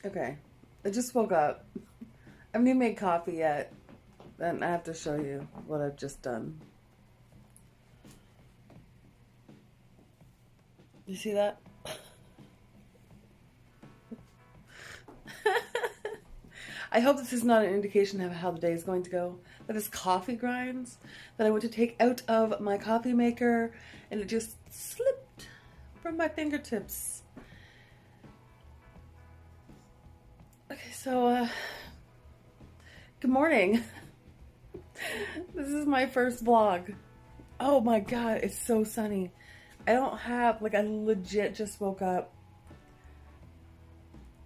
Okay, I just woke up. I haven't even made coffee yet. Then I have to show you what I've just done. You see that? I hope this is not an indication of how the day is going to go. That is coffee grinds that I went to take out of my coffee maker and it just slipped from my fingertips. Okay, so, good morning. This is my first vlog. Oh my god, it's so sunny. I don't have, I legit just woke up,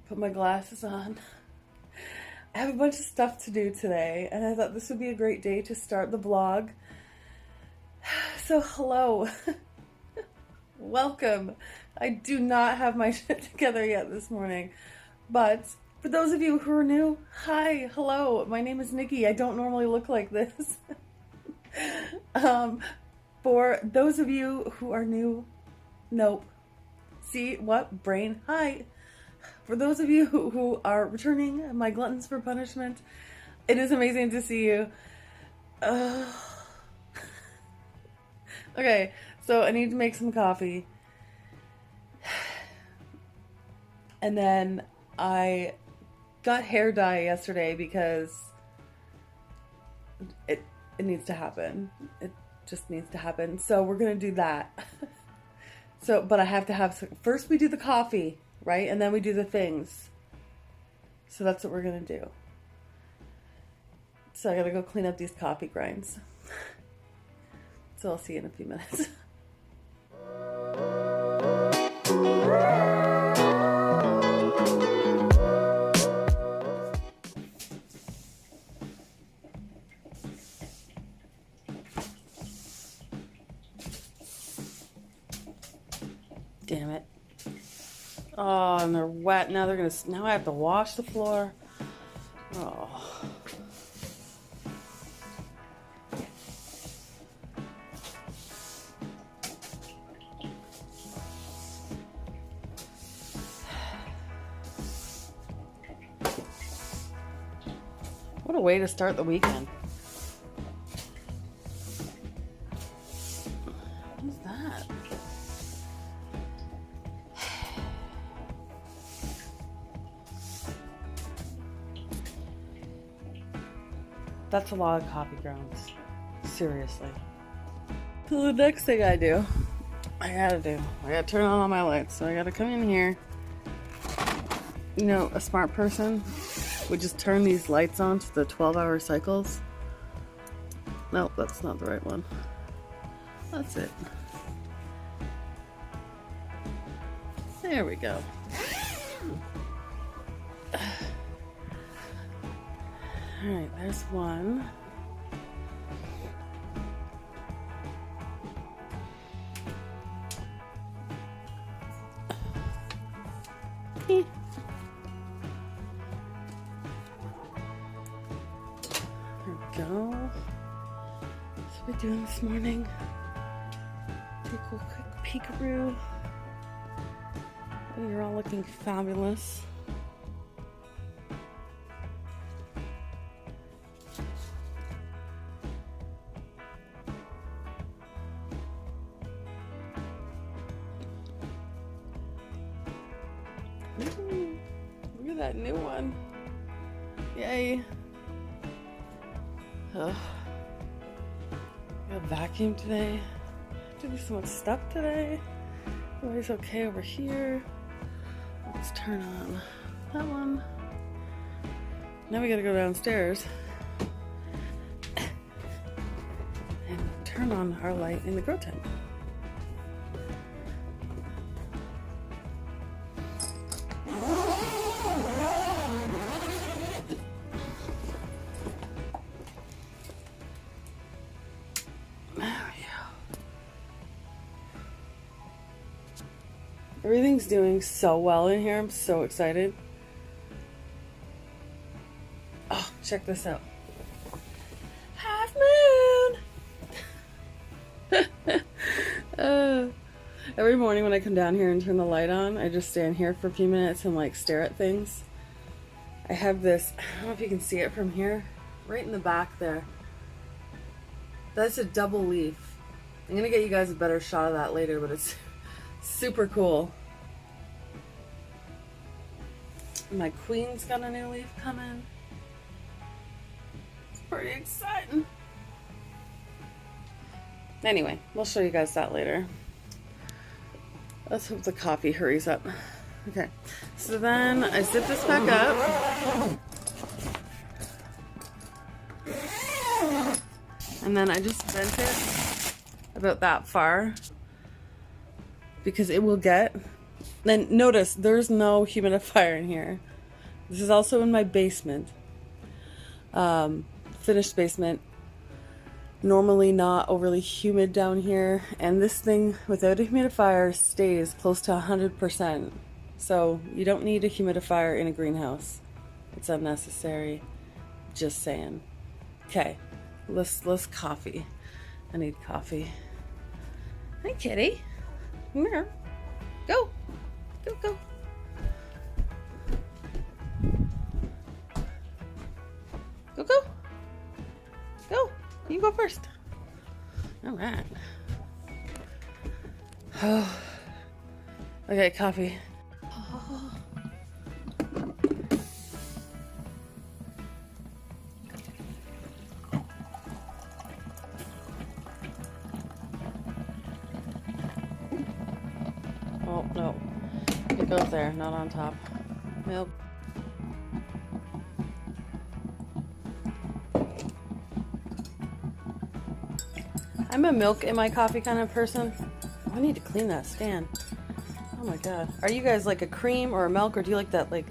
put my glasses on. I have a bunch of stuff to do today, and I thought this would be a great day to start the vlog. So, hello. Welcome. I do not have my shit together yet this morning, but for those of you who are new, hi, hello. My name is Nikki. I don't normally look like this. For those of you who are new, nope. See what? Brain, hi. For those of you who are returning, my gluttons for punishment, it is amazing to see you. Okay, so I need to make some coffee. And then I got hair dye yesterday because it needs to happen. It just needs to happen. So we're going to do that. But I have to have, first we do the coffee, right? And then we do the things. So that's what we're going to do. So I got to go clean up these coffee grinds. So I'll see you in a few minutes. Damn it. Oh, and they're wet. Now now I have to wash the floor. Oh. What a way to start the weekend. What is that? That's a lot of coffee grounds. Seriously. So the next thing I gotta turn on all my lights. So I gotta come in here. You know, a smart person would just turn these lights on to the 12-hour cycles. No, that's not the right one. That's it. There we go. Alright, there's one. There we go. What are we doing this morning? Take a quick peekaroo. Oh, you're all looking fabulous. Ooh, look at that new one. Yay. Ugh. I got vacuum today. I have to do so much stuff today. Everybody's okay over here. Let's turn on that one. Now we gotta go downstairs and turn on our light in the grow tent. Everything's doing so well in here. I'm so excited. Oh, check this out. Half moon! Every morning when I come down here and turn the light on, I just stand here for a few minutes and stare at things. I have this, I don't know if you can see it from here, right in the back there. That's a double leaf. I'm gonna get you guys a better shot of that later, but it's super cool. My queen's got a new leaf coming. It's pretty exciting. Anyway, we'll show you guys that later. Let's hope the coffee hurries up. Okay, so then I zip this back up. And then I just bent it about that far because it will get. Then notice there's no humidifier in here. This is also in my basement. Finished basement. Normally not overly humid down here. And this thing without a humidifier stays close to 100%. So you don't need a humidifier in a greenhouse. It's unnecessary. Just saying. Okay, let's coffee. I need coffee. Hi, kitty. Come here. Go. Go, go. Go, go. Go. You go first. All right. Oh. Okay, coffee. Oh, no. It goes there, not on top. Nope. I'm a milk in my coffee kind of person. I need to clean that stand. Oh my god. Are you guys like a cream or a milk, or do you like that like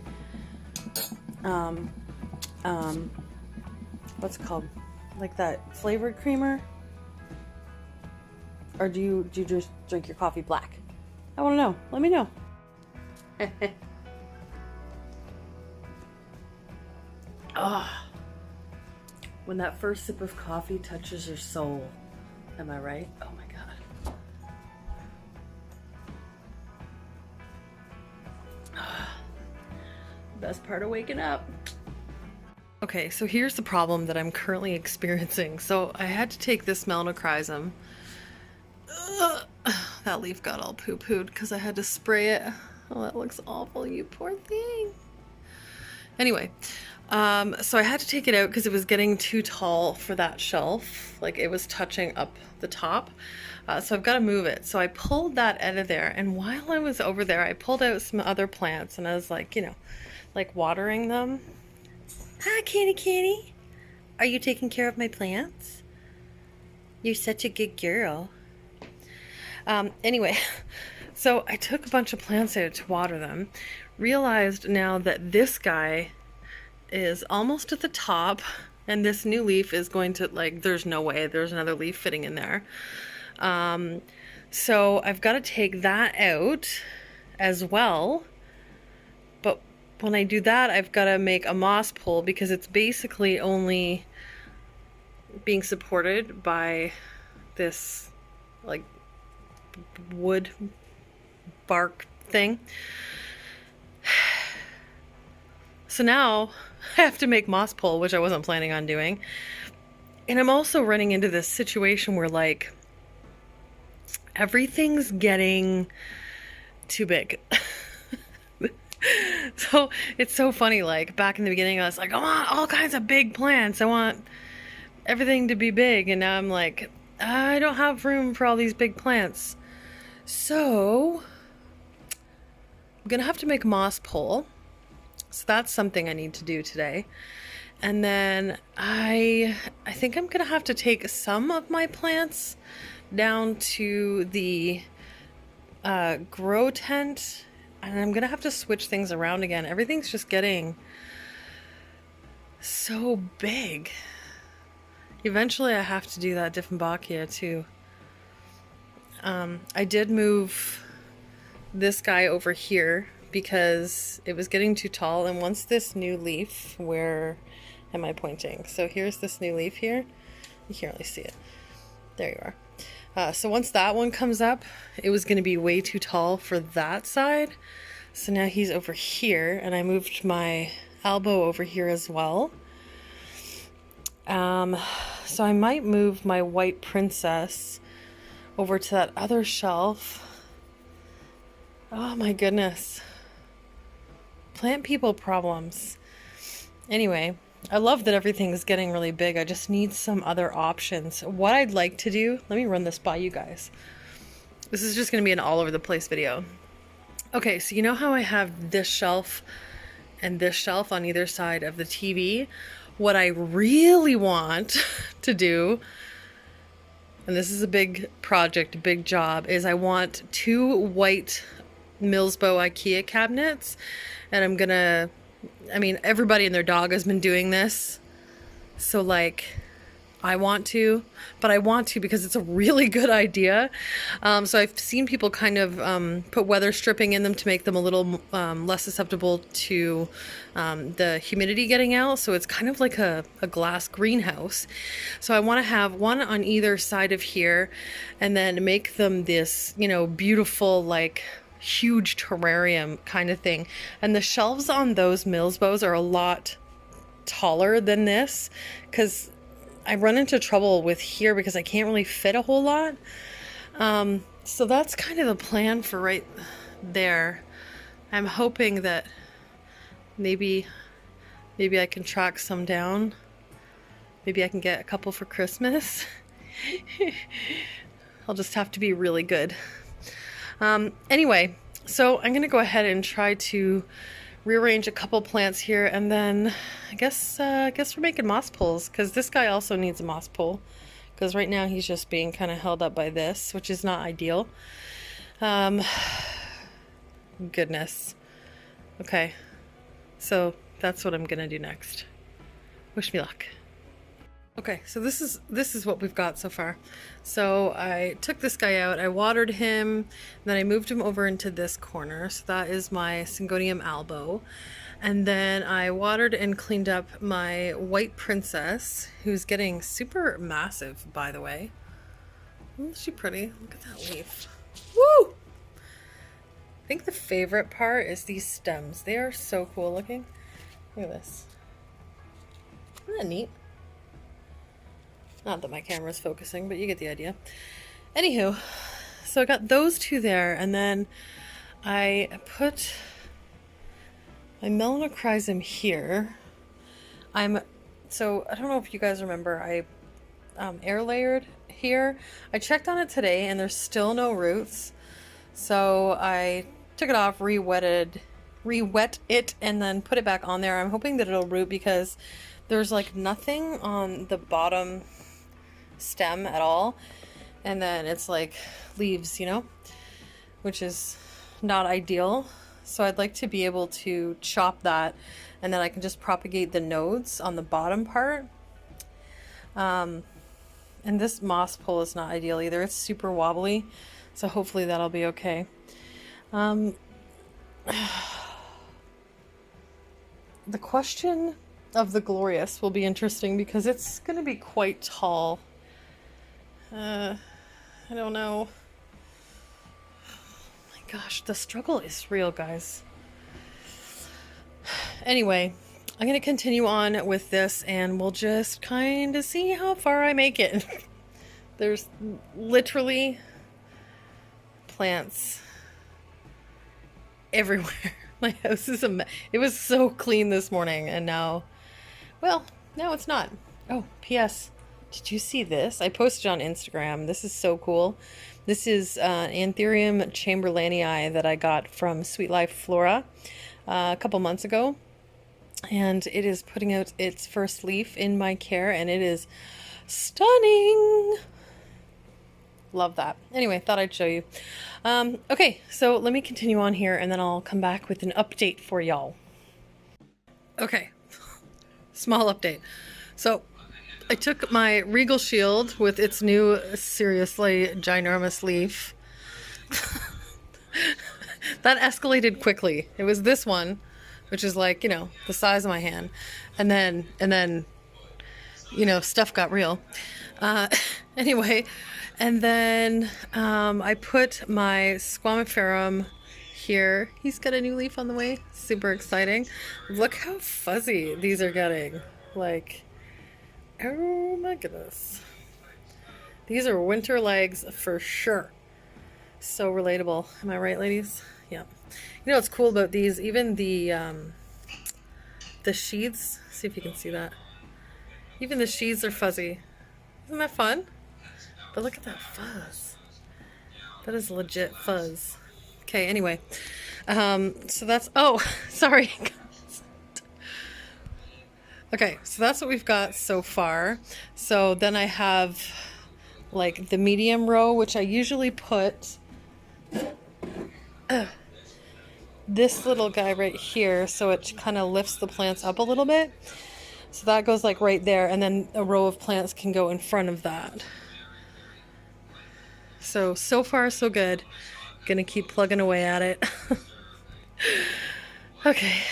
what's it called? Like that flavored creamer? Or do you just drink your coffee black? I want to know. Let me know. Ah, when that first sip of coffee touches your soul. Am I right? Oh my god. Best part of waking up. Okay, so here's the problem that I'm currently experiencing. So I had to take this melanochrysum. That leaf got all poo-pooed because I had to spray it. Oh, that looks awful, you poor thing. Anyway, so I had to take it out because it was getting too tall for that shelf. Like it was touching up the top. So I've got to move it. So I pulled that out of there. And while I was over there, I pulled out some other plants and I was like, you know, like watering them. Hi, kitty kitty. Are you taking care of my plants? You're such a good girl. Anyway, so I took a bunch of plants out to water them. Realized now that this guy is almost at the top and this new leaf is going to, like, there's no way there's another leaf fitting in there. So I've got to take that out as well. But when I do that, I've got to make a moss pole because it's basically only being supported by this like wood bark thing. So now I have to make moss pole, which I wasn't planning on doing. And I'm also running into this situation where like everything's getting too big. So it's so funny, like back in the beginning I was like, I want all kinds of big plants, I want everything to be big, and now I'm like, I don't have room for all these big plants. So I'm gonna have to make a moss pole. So that's something I need to do today. And then I think I'm gonna have to take some of my plants down to the grow tent, and I'm gonna have to switch things around again. Everything's just getting so big. Eventually I have to do that Dieffenbachia too. I did move this guy over here because it was getting too tall, and once this new leaf, where am I pointing? So here's this new leaf here. You can't really see it. There you are. So once that one comes up, it was going to be way too tall for that side. So now he's over here, and I moved my elbow over here as well. So I might move my white princess over to that other shelf. Oh my goodness. Plant people problems. Anyway, I love that everything's getting really big. I just need some other options. What I'd like to do, let me run this by you guys. This is just going to be an all over the place video. Okay, so you know how I have this shelf and this shelf on either side of the TV? What I really want to do, and this is a big project, a big job, is I want 2 white Millsbo IKEA cabinets, and I'm gonna, I mean, everybody and their dog has been doing this, so like, I want to, but I want to because it's a really good idea. So I've seen people kind of put weather stripping in them to make them a little less susceptible to the humidity getting out. So it's kind of like a glass greenhouse. So I want to have one on either side of here and then make them this, you know, beautiful, like huge terrarium kind of thing. And the shelves on those Millsbos are a lot taller than this because I run into trouble with here because I can't really fit a whole lot. So that's kind of the plan for right there. I'm hoping that maybe I can track some down. Maybe I can get a couple for Christmas. I'll just have to be really good. Anyway, so I'm gonna go ahead and try to rearrange a couple plants here, and then I guess we're making moss pulls because this guy also needs a moss pull because right now he's just being kind of held up by this, which is not ideal. Goodness. Okay, so that's what I'm gonna do next. Wish me luck. Okay, so this is what we've got so far. So I took this guy out, I watered him, then I moved him over into this corner. So that is my Syngonium albo. And then I watered and cleaned up my white princess, who's getting super massive, by the way. Isn't she pretty? Look at that leaf. Woo! I think the favorite part is these stems. They are so cool looking. Look at this. Isn't that neat? Not that my camera's focusing, but you get the idea. Anywho, so I got those 2 there, and then I put my melanochrysum here. So I don't know if you guys remember, I air layered here. I checked on it today, and there's still no roots. So I took it off, re-wet it, and then put it back on there. I'm hoping that it'll root because there's like nothing on the bottom stem at all, and then it's like leaves, you know, which is not ideal. So I'd like to be able to chop that, and then I can just propagate the nodes on the bottom part. And this moss pole is not ideal either. It's super wobbly, so hopefully that'll be okay. The question of the glorious will be interesting because it's going to be quite tall. I don't know. Oh my gosh, the struggle is real, guys. Anyway, I'm going to continue on with this and we'll just kind of see how far I make it. There's literally plants everywhere. My house is a mess. It was so clean this morning and now, well, now it's not. Oh, P.S. Did you see this? I posted on Instagram. This is so cool. This is Anthurium chamberlainii that I got from Sweet Life Flora a couple months ago. And it is putting out its first leaf in my care, and it is stunning. Love that. Anyway, thought I'd show you. Okay, so let me continue on here, and then I'll come back with an update for y'all. Okay, small update. So I took my Regal Shield with its new seriously ginormous leaf. That escalated quickly. It was this one, which is like, you know, the size of my hand. And then, you know, stuff got real. Anyway, and then I put my Squamiferum here. He's got a new leaf on the way. Super exciting. Look how fuzzy these are getting. Like, oh my goodness. These are winter legs for sure. So relatable. Am I right, ladies? Yeah. You know what's cool about these? Even the sheaths. See if you can see that. Even the sheaths are fuzzy. Isn't that fun? But look at that fuzz. That is legit fuzz. Okay, anyway. So that's... Oh, sorry. Okay, so that's what we've got so far. So then I have like the medium row, which I usually put this little guy right here, so it kind of lifts the plants up a little bit. So that goes like right there, and then a row of plants can go in front of that. So far so good. Gonna keep plugging away at it. Okay,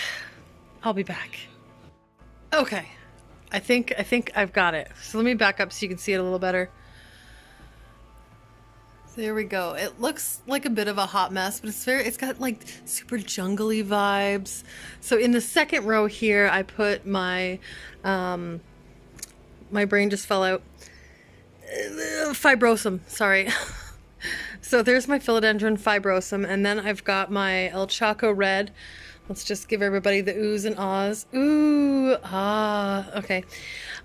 I'll be back. Okay, I think I've got it. So let me back up so you can see it a little better. There we go. It looks like a bit of a hot mess, but it's got like super jungly vibes. So in the second row here, I put my, my brain just fell out. Fibrosum, sorry. So there's my philodendron fibrosum, and then I've got my El Chaco red. Let's just give everybody the oohs and ahs. Ooh, ah, okay.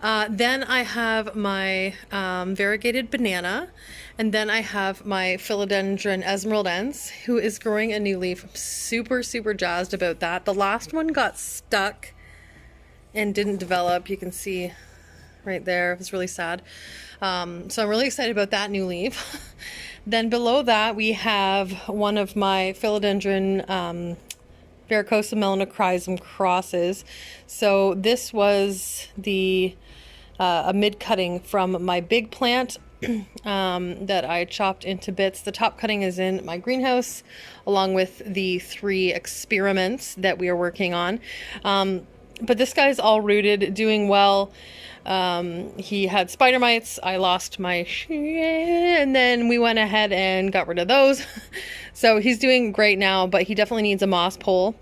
Then I have my variegated banana, and then I have my philodendron esmeraldense, who is growing a new leaf. I'm super, super jazzed about that. The last one got stuck and didn't develop. You can see right there. It was really sad. So I'm really excited about that new leaf. Then below that, we have one of my philodendron Varicosum melanochrysum crosses. So this was the a mid cutting from my big plant that I chopped into bits. The top cutting is in my greenhouse, along with the 3 experiments that we are working on. But this guy's all rooted, doing well. He had spider mites. I lost my and then we went ahead and got rid of those. So he's doing great now, but he definitely needs a moss pole.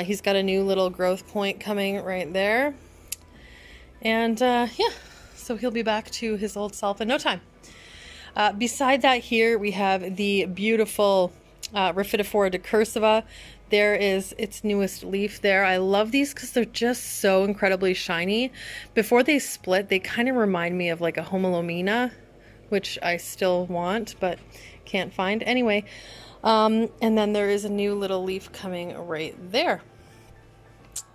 He's got a new little growth point coming right there. And yeah, so he'll be back to his old self in no time. Beside that here, we have the beautiful Rhaphidophora decursiva. There is its newest leaf there. I love these because they're just so incredibly shiny. Before they split, they kind of remind me of like a Homalomina, which I still want, but can't find. Anyway, and then there is a new little leaf coming right there.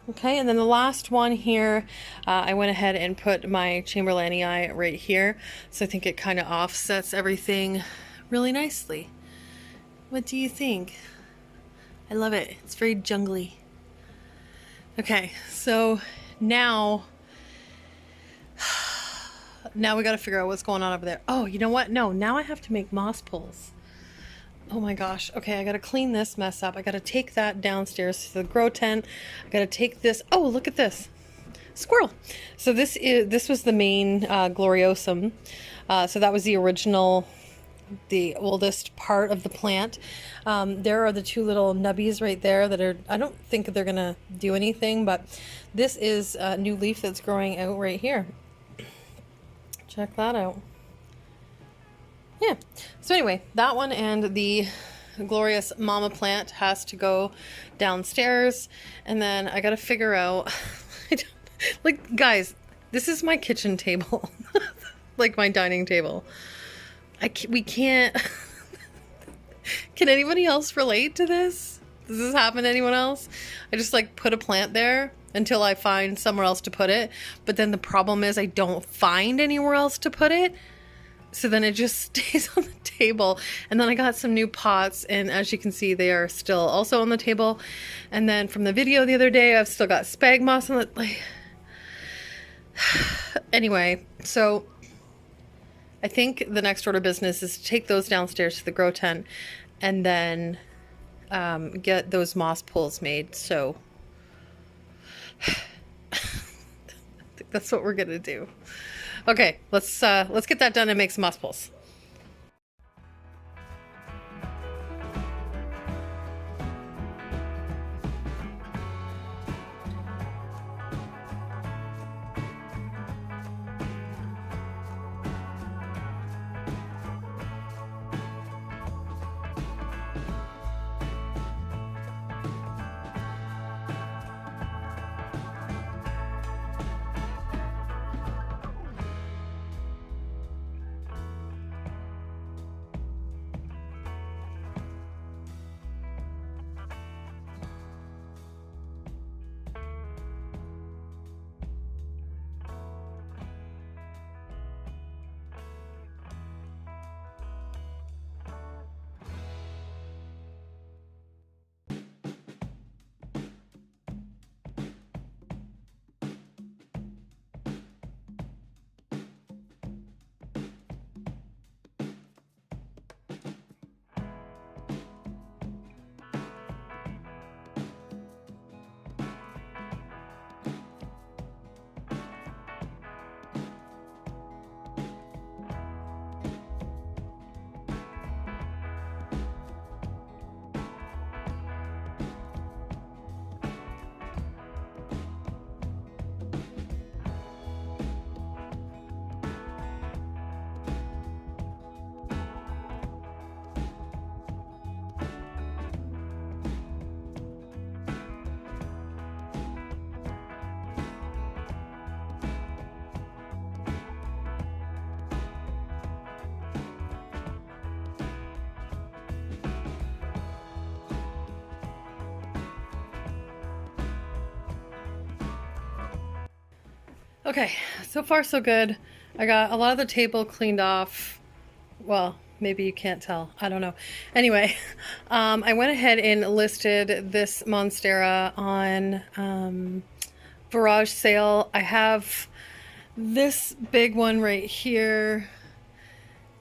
Okay, and then the last one here, I went ahead and put my Chamberlainii right here. So I think it kind of offsets everything really nicely. What do you think? I love it. It's very jungly. Okay, so now we got to figure out what's going on over there. Oh, you know what? No, now I have to make moss pools. Oh my gosh. Okay, I got to clean this mess up. I got to take that downstairs to the grow tent. I got to take this. Oh, look at this. Squirrel. So this was the main gloriosum. So that was the original, the oldest part of the plant. There are the 2 little nubbies right there that are, I don't think they're gonna do anything, but this is a new leaf that's growing out right here. Check that out. Yeah, so anyway, that one and the glorious mama plant has to go downstairs, and then I gotta figure out like, guys, this is my kitchen table. Like my dining table. We can't. Can anybody else relate to this? Does this happen to anyone else? I just like put a plant there until I find somewhere else to put it. But then the problem is I don't find anywhere else to put it. So then it just stays on the table. And then I got some new pots, and as you can see, they are still also on the table. And then from the video the other day, I've still got spag moss on it. Like, anyway, so I think the next order of business is to take those downstairs to the grow tent and then get those moss pools made. So I think that's what we're gonna do. Okay, let's get that done and make some moss pools. Okay, so far so good. I got a lot of the table cleaned off. Well, maybe you can't tell. I don't know. Anyway, I went ahead and listed this Monstera on garage sale. I have this big one right here,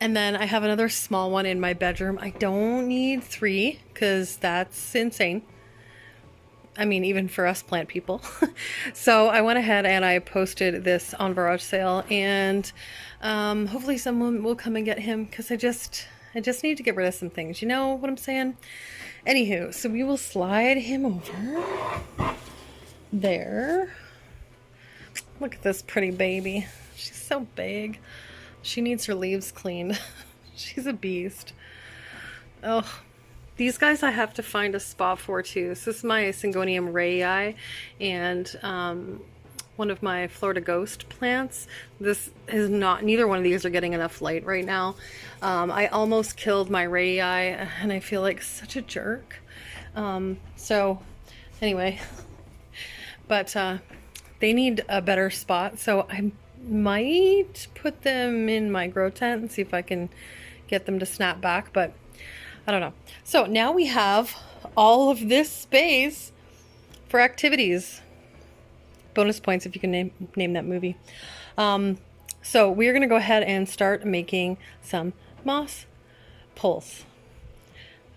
and then I have another small one in my bedroom. I don't need 3 because that's insane. I mean, even for us plant people. So I went ahead and I posted this on garage sale, and hopefully someone will come and get him because I just need to get rid of some things. You know what I'm saying? Anywho, so we will slide him over there. Look at this pretty baby. She's so big. She needs her leaves cleaned. She's a beast. Oh, these guys I have to find a spot for too. So this is my Syngonium rayi and one of my Florida Ghost plants. This is not, neither one of these are getting enough light right now. I almost killed my rayi and I feel like such a jerk. So anyway, but they need a better spot. So I might put them in my grow tent and see if I can get them to snap back, but I don't know. So now we have all of this space for activities. Bonus points if you can name that movie. So we're going to go ahead and start making some moss poles.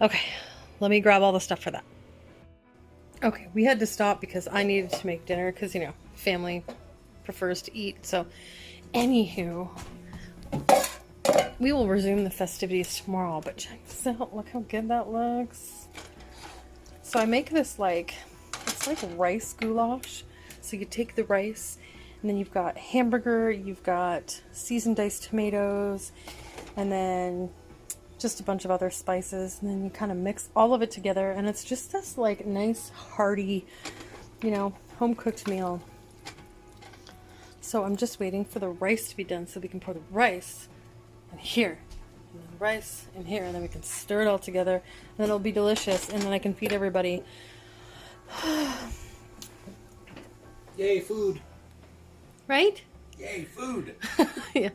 Okay, let me grab all the stuff for that. Okay, we had to stop because I needed to make dinner because, you know, family prefers to eat. So anywho, we will resume the festivities tomorrow, but check this out. Look how good that looks. So I make this like, it's like rice goulash. So you take the rice and then you've got hamburger, you've got seasoned diced tomatoes, and then just a bunch of other spices. And then you kind of mix all of it together and it's just this like nice hearty, you know, home cooked meal. So I'm just waiting for the rice to be done so we can pour the rice in here, and then the rice in here, and then we can stir it all together, and then it'll be delicious, and then I can feed everybody. Yay, food. Right? Yay, food. Yeah.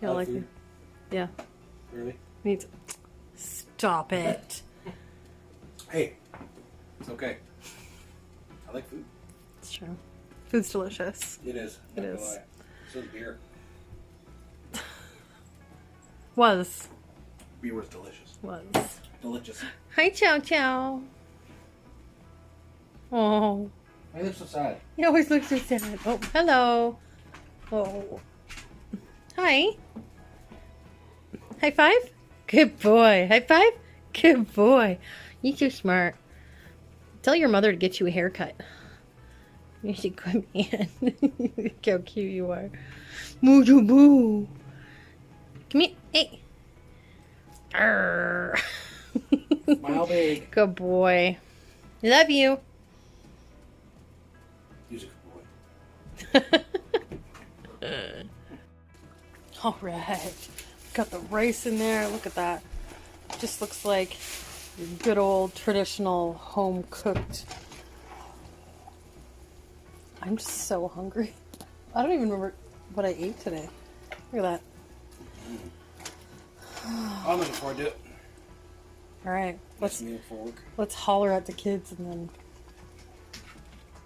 You I like food. it? Yeah. Really? Me too. Stop it. Hey, it's okay. I like food. It's true. Food's delicious. It is. It Not gonna is. lie. So is beer. Was. Beer was delicious. Was. Delicious. Hi, Chow Chow. Oh. Why are you so sad? He always looks so sad. Oh, hello. Oh. Hi. High five? Good boy. High five? Good boy. You're so smart. Tell your mother to get you a haircut. You're a good man. Look how cute you are. Moo boo. Come here. Hey. Arr. Smile big. Good boy. Love you. Music boy. All right. Got the rice in there. Look at that. Just looks like good old traditional home cooked. I'm just so hungry. I don't even remember what I ate today. Look at that. I'm looking forward to it. All right. Let's meal for work. Let's holler at the kids and then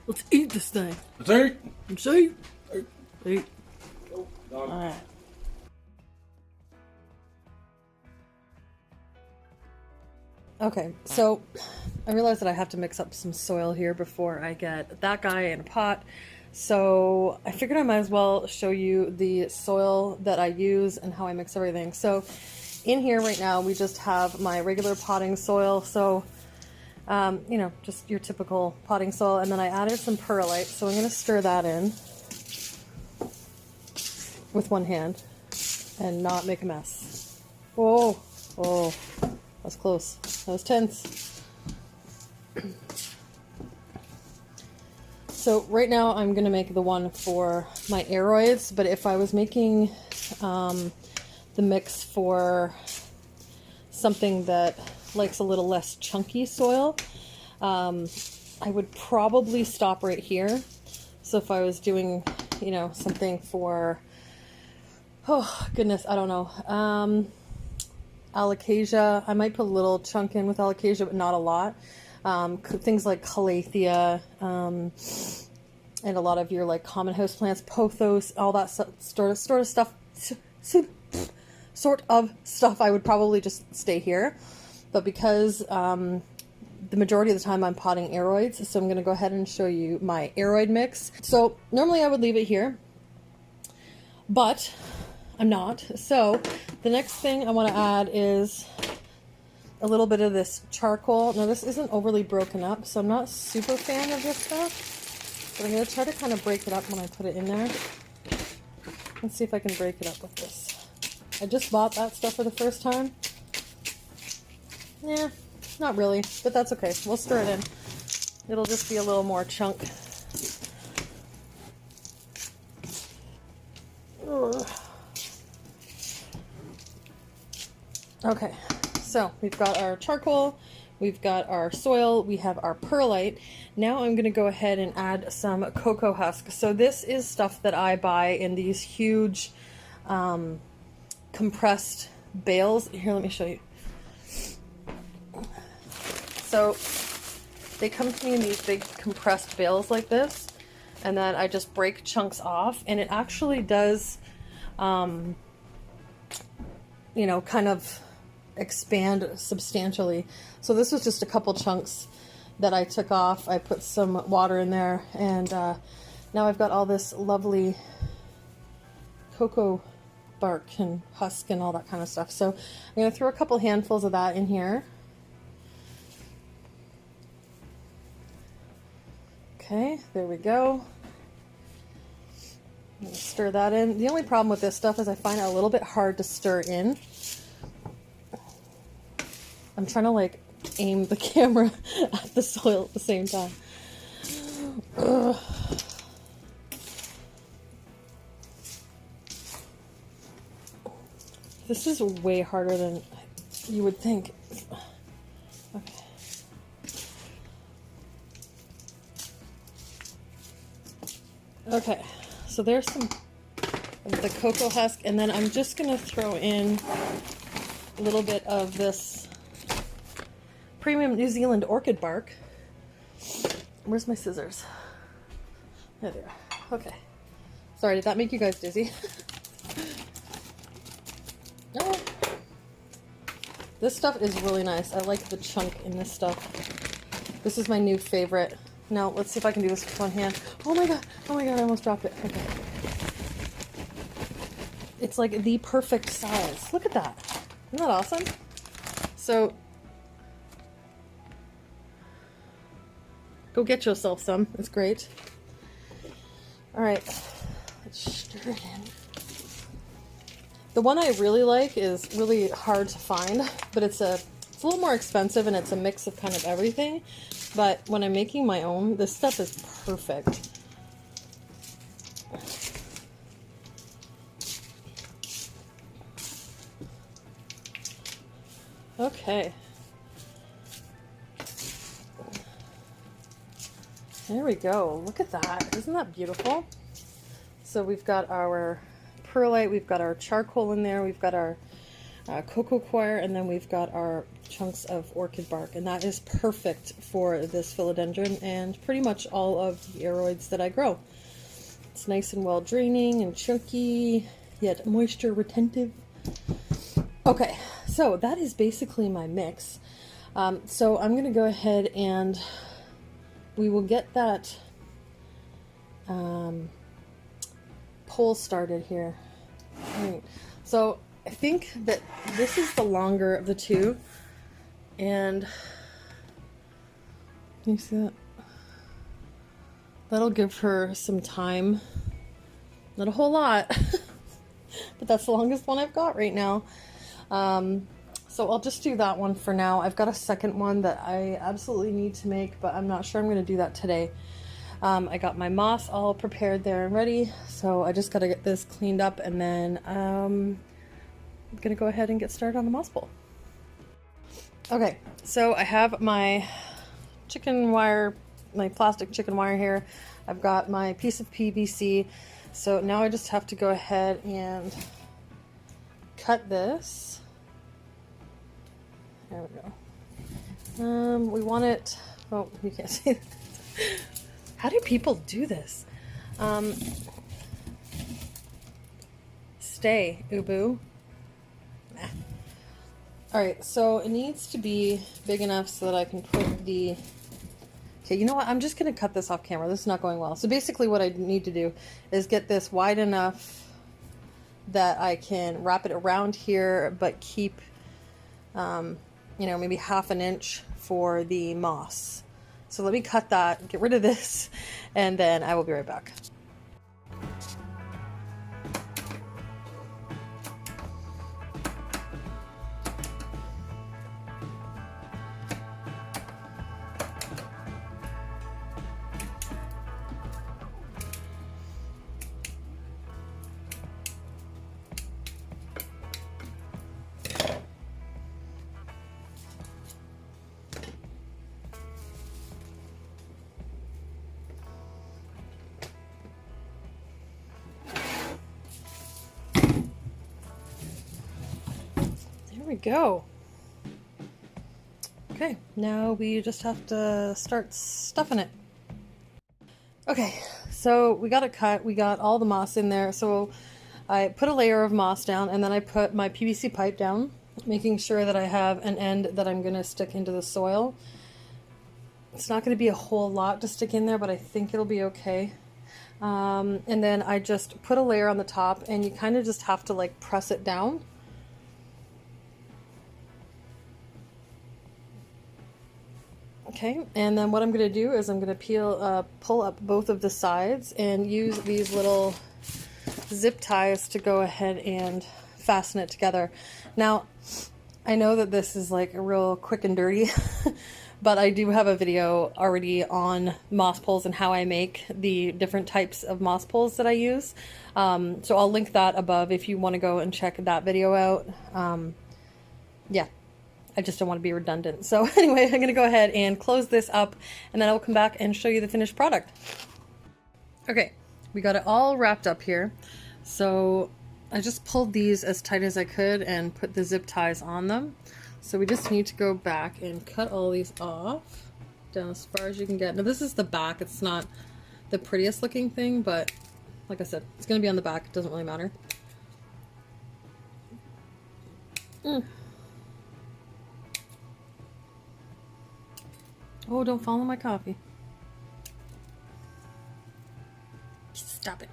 let's eat this thing. Let's eat. Let's eat. Eat. Oh, dog. All right. Okay, so I realized that I have to mix up some soil here before I get that guy in a pot. So I figured I might as well show you the soil that I use and how I mix everything. So in here right now, we just have my regular potting soil. So, you know, just your typical potting soil. And then I added some perlite. So I'm going to stir that in with one hand and not make a mess. Oh, oh. That was close. That was tense. So right now I'm going to make the one for my aeroids, but if I was making the mix for something that likes a little less chunky soil, I would probably stop right here. So if I was doing you know, something for, oh goodness, I don't know, alocasia. I might put a little chunk in with alocasia, but not a lot. Things like calathea, and a lot of your like common houseplants, pothos, all that sort of stuff. I would probably just stay here, but because the majority of the time I'm potting aroids, so I'm going to go ahead and show you my aroid mix. So normally I would leave it here, but I'm not. So the next thing I want to add is a little bit of this charcoal. Now this isn't overly broken up, so I'm not super fan of this stuff, but I'm going to try to kind of break it up when I put it in there. Let's see if I can break it up with this. I just bought that stuff for the first time. Yeah, not really, but that's okay. We'll stir it in. It'll just be a little more chunk. Ugh. Okay, so we've got our charcoal, we've got our soil, we have our perlite. Now I'm going to go ahead and add some cocoa husk. So this is stuff that I buy in these huge compressed bales. Here, let me show you. So they come to me in these big compressed bales like this, and then I just break chunks off, and it actually does, you know, kind of expand substantially. So this was just a couple chunks that I took off. I put some water in there, and now I've got all this lovely cocoa bark and husk and all that kind of stuff. So I'm going to throw a couple handfuls of that in here. Okay, there we go. I'm gonna stir that in. The only problem with this stuff is I find it a little bit hard to stir in. I'm trying to like aim the camera at the soil at the same time. Ugh. This is way harder than you would think. Okay. Okay, so there's some of the cocoa husk, and then I'm just going to throw in a little bit of this premium New Zealand orchid bark. Where's my scissors? There they are. Okay. Sorry, did that make you guys dizzy? Oh. This stuff is really nice. I like the chunk in this stuff. This is my new favorite. Now, let's see if I can do this with one hand. Oh my god, I almost dropped it. Okay. It's like the perfect size. Look at that. Isn't that awesome? So, go get yourself some. It's great. Alright, let's stir it in. The one I really like is really hard to find, but it's a little more expensive, and it's a mix of kind of everything. But when I'm making my own, this stuff is perfect. Okay. There we go. Look at that. Isn't that beautiful? So we've got our perlite, we've got our charcoal in there, we've got our cocoa coir, and then we've got our chunks of orchid bark, and that is perfect for this philodendron and pretty much all of the aroids that I grow. It's nice and well draining and chunky, yet moisture retentive. Okay, so that is basically my mix. So I'm going to go ahead and we will get that pole started here. All right. So I think that this is the longer of the two, and can you see that? That'll give her some time. Not a whole lot, but that's the longest one I've got right now. So I'll just do that one for now. I've got a second one that I absolutely need to make, but I'm not sure I'm going to do that today. I got my moss all prepared there and ready, so I just got to get this cleaned up, and then I'm going to go ahead and get started on the moss bowl. Okay, so I have my chicken wire, my plastic chicken wire here. I've got my piece of PVC. So now I just have to go ahead and cut this. There we go. We want it, oh, you can't see that. How do people do this? Stay, Ubu. Nah. Alright, so it needs to be big enough so that I can put the... Okay, you know what? I'm just going to cut this off camera. This is not going well. So basically what I need to do is get this wide enough that I can wrap it around here, but keep, you know, maybe ½ an inch for the moss. So let me cut that, get rid of this, and then I will be right back. There we go. Okay, now we just have to start stuffing it. Okay, so we got it cut. We got all the moss in there. So I put a layer of moss down, and then I put my PVC pipe down, making sure that I have an end that I'm going to stick into the soil. It's not going to be a whole lot to stick in there, but I think it'll be okay. And then I just put a layer on the top, and you kind of just have to like press it down. Okay, and then what I'm going to do is I'm going to pull up both of the sides and use these little zip ties to go ahead and fasten it together. Now, I know that this is like real quick and dirty, but I do have a video already on moss poles and how I make the different types of moss poles that I use. So I'll link that above if you want to go and check that video out. Yeah. I just don't want to be redundant. So anyway, I'm going to go ahead and close this up, and then I'll come back and show you the finished product. Okay, we got it all wrapped up here. So I just pulled these as tight as I could and put the zip ties on them. So we just need to go back and cut all these off down as far as you can get. Now this is the back. It's not the prettiest looking thing, but like I said, it's going to be on the back. It doesn't really matter. Oh, don't fall in my coffee. Stop it.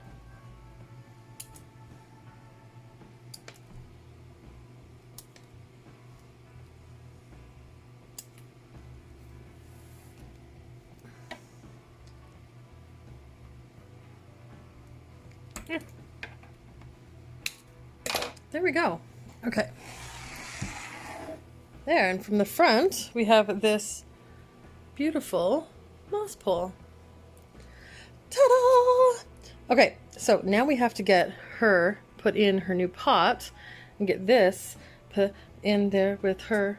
Yeah. There we go. Okay. There, and from the front, we have this beautiful moss pole. Ta-da! Okay, so now we have to get her put in her new pot and get this put in there with her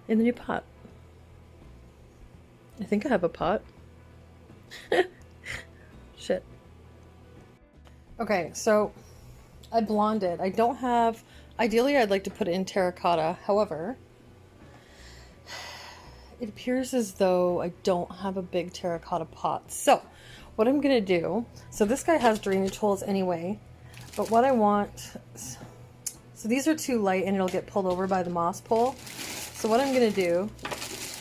in the new pot. I think I have a pot. Shit. Okay, so I blonded. I don't have... Ideally, I'd like to put it in terracotta. However, it appears as though I don't have a big terracotta pot. So what I'm going to do... So this guy has drainage holes anyway. But what I want... So these are too light and it'll get pulled over by the moss pole. So what I'm going to do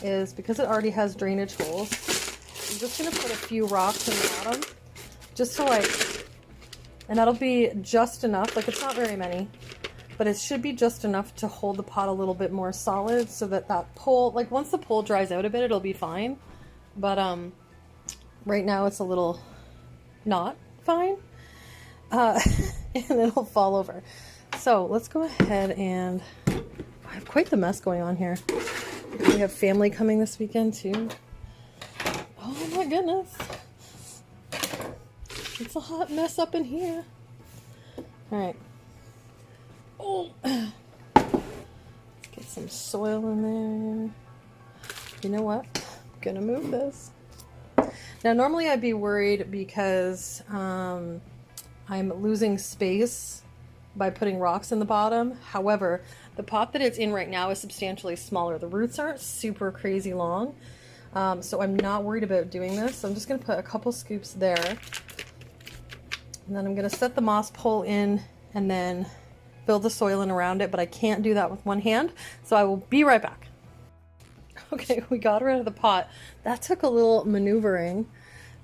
is, because it already has drainage holes, I'm just going to put a few rocks in the bottom. Just to like... And that'll be just enough. Like, it's not very many. But it should be just enough to hold the pot a little bit more solid so that that pole, like once the pole dries out a bit, it'll be fine. But right now it's a little not fine. And it'll fall over. So let's go ahead and... I have quite the mess going on here. We have family coming this weekend too. Oh my goodness. It's a hot mess up in here. Alright. Oh, let's get some soil in there. You know what? I'm gonna move this. Now, normally I'd be worried because I'm losing space by putting rocks in the bottom. However, the pot that it's in right now is substantially smaller. The roots aren't super crazy long, so I'm not worried about doing this. So I'm just going to put a couple scoops there. And then I'm going to set the moss pole in and then fill the soil in around it, but I can't do that with one hand, so I will be right back. Okay, we got her out of the pot. That took a little maneuvering,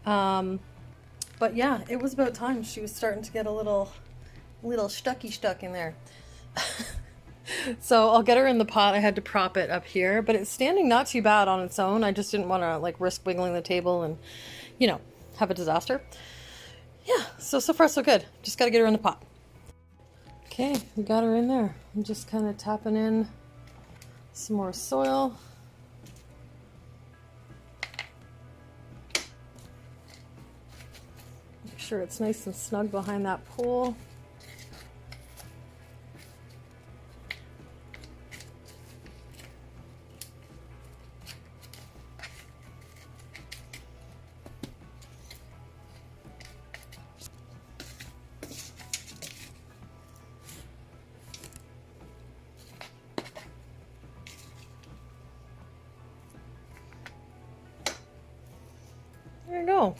but yeah, it was about time. She was starting to get a little stuck in there. So I'll get her in the pot. I had to prop it up here, but it's standing not too bad on its own. I just didn't want to like risk wiggling the table and, you know, have a disaster. Yeah, so far so good. Just got to get her in the pot. Okay, we got her in there. I'm just kind of tapping in some more soil. Make sure it's nice and snug behind that pole. There you go.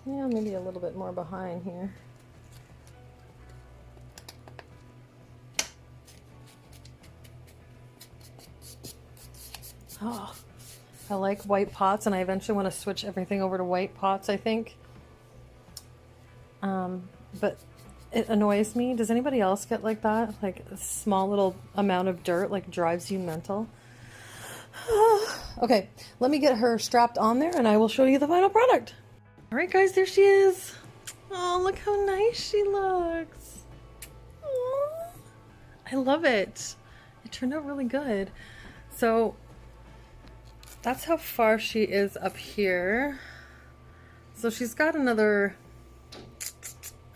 Yeah, maybe a little bit more behind here. Oh, I like white pots, and I eventually want to switch everything over to white pots, I think. But it annoys me. Does anybody else get like that? Like a small little amount of dirt like drives you mental. Okay, let me get her strapped on there and I will show you the final product. All right, guys, there she is. Oh, look how nice she looks. Aww. I love it. It turned out really good. So that's how far she is up here. So she's got another,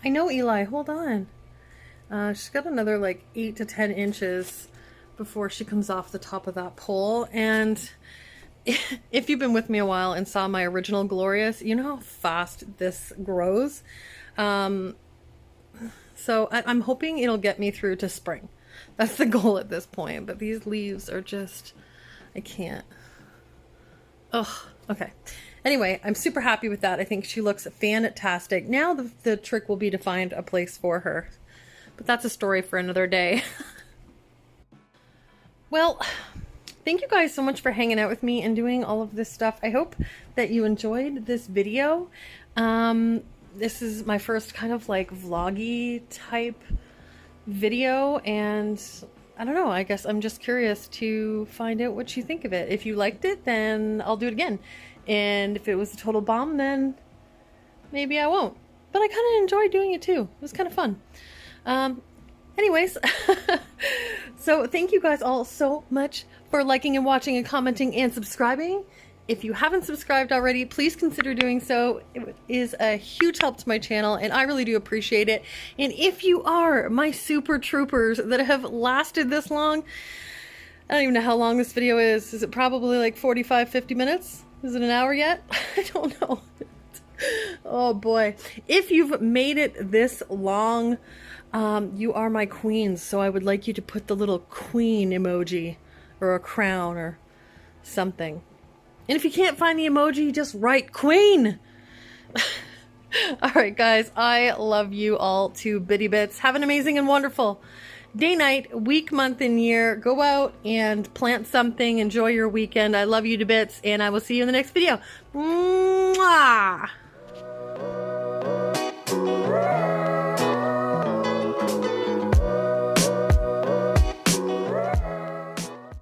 I know, Eli, hold on. She's got another like 8 to 10 inches before she comes off the top of that pole. And if you've been with me a while and saw my original Glorious, you know how fast this grows. So I'm hoping it'll get me through to spring. That's the goal at this point. But these leaves are just, I can't. Oh, okay. Anyway, I'm super happy with that. I think she looks fantastic. Now the trick will be to find a place for her. But that's a story for another day. Well, thank you guys so much for hanging out with me and doing all of this stuff. I hope that you enjoyed this video. This is my first kind of like vloggy type video, and I don't know, I guess I'm just curious to find out what you think of it. If you liked it, then I'll do it again. And if it was a total bomb, then maybe I won't. But I kind of enjoyed doing it too. It was kind of fun. Anyways, so thank you guys all so much for liking and watching and commenting and subscribing. If you haven't subscribed already, please consider doing so. It is a huge help to my channel, and I really do appreciate it. And if you are my super troopers that have lasted this long, I don't even know how long this video is. Is it probably like 45, 50 minutes? Is it an hour yet? I don't know. Oh boy. If you've made it this long, you are my queens. So I would like you to put the little queen emoji or a crown or something. And if you can't find the emoji, just write queen. All right, guys, I love you all to bitty bits. Have an amazing and wonderful day, night, week, month, and year. Go out and plant something. Enjoy your weekend. I love you to bits, and I will see you in the next video. Mwah!